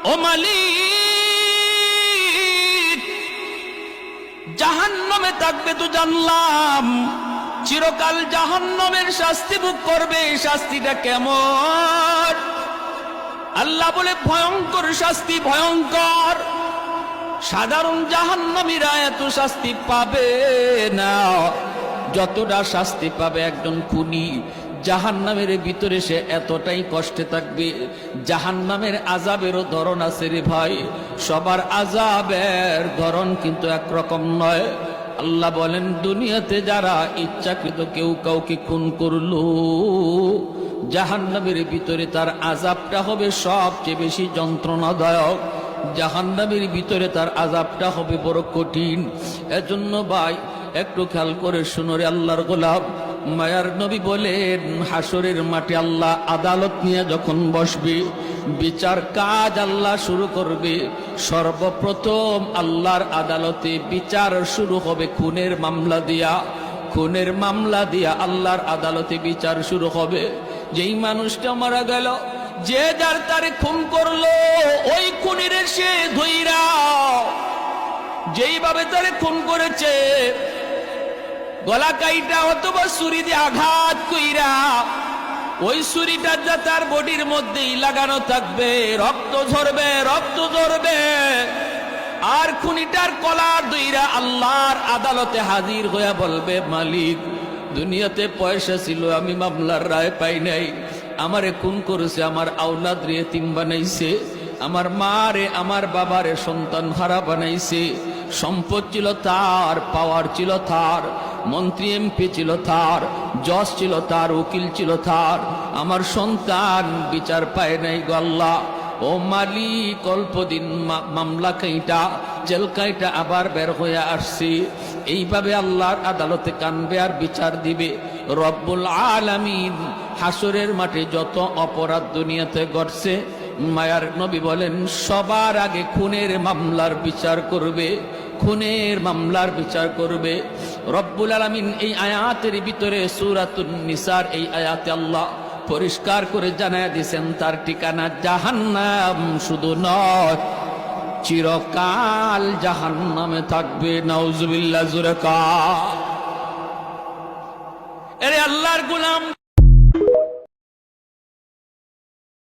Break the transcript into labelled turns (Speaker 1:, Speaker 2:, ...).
Speaker 1: ও মালিক, জাহান্নামে থাকবে তো জানলাম, চিরকাল জাহান্নামের শাস্তি ভোগ করবে। শাস্তিটা কেমন? আল্লাহ বলে ভয়ঙ্কর শাস্তি, ভয়ঙ্কর। সাধারণ জাহান্নামীরা এত শাস্তি পাবে না যতটা শাস্তি পাবে একজন খুনি। জাহান্নামের ভিতরে সে এতটাই কষ্টে থাকবে। জাহান্নামের আযাবেরও ধরন আছে রে ভাই, সবার আযাবের ধরন কিন্তু একরকম নয়। আল্লাহ বলেন, দুনিয়াতে যারা ইচ্ছাকৃত কেউ কাউকে খুন করলো, জাহান্নামের ভিতরে তার আযাবটা হবে সবচেয়ে বেশি যন্ত্রণাদায়ক। জাহান্নামের ভিতরে তার আযাবটা হবে বড় কঠিন। এজন্য ভাই একটু খেয়াল করে শুনো রে আল্লাহর গোলাম। মায়ার নবী বলেন, হাসরের মাঠে আল্লাহ আদালত নিয়ে যখন বসবে, বিচার কাজ আল্লাহ শুরু করবে, সর্বপ্রথম আল্লাহর আদালতে বিচার শুরু হবে খুনের মামলা দিয়া। খুনের মামলা দিয়া আল্লাহর আদালতে বিচার শুরু হবে। যেই মানুষটা মারা গেল, যে যার তারে খুন করলো, ওই খুনির সে ধইরা যেইভাবে তারে খুন করেছে, গলা কাইটা অথবা ছুরি দিয়ে আঘাত কইরা, ওই ছুরিটা যা তার বডির মধ্যেই লাগানো থাকবে, রক্ত ঝরবে, রক্ত ঝরবে। আর খুনিটার কলার ধইরা আল্লাহর আদালতে হাজির হইয়া বলবে, মালিক, দুনিয়াতে পয়সা ছিল, আমি মামলার রায় পাই নাই, আমারে খুন করেছে, আমার আওলাদ রে এতিম বানাইছে, আমার মা রে আমার বাবারে সন্তান হারা বানাইছে। সম্পদ ছিল তার, পাওয়ার ছিল তার, মন্ত্রী এমপি ছিল তার, জজ ছিল তার, উকিল ছিল তার, আমার সন্তান বিচার পায় নাই গো আল্লাহ। ও মালিক, অল্পদিন মামলা কাইটা, জেল কাইটা আবার বের হয়ে আসছি। এইভাবে আল্লাহর আদালতে কানবে আর বিচার দিবে। রব্বুল আলামিন হাসরের মাঠে যত অপরাধ দুনিয়াতে ঘটছে, মায়ার নবী বলেন, সবার আগে খুনের মামলার বিচার করবে, খুনের মামলার বিচার করবে। রব্বুল আলামিন এই আয়াতের ভিতরে সূরাতুন নিসার এই আয়াতে আল্লাহ পরিষ্কার করে জানায় দিয়েছেন, তার ঠিকানা জাহান্নাম শুধু নয়, চিরকাল জাহান্নামে থাকবে। নাউজুবিল্লাহ, জোরে কা। আরে আল্লাহর গোলাম।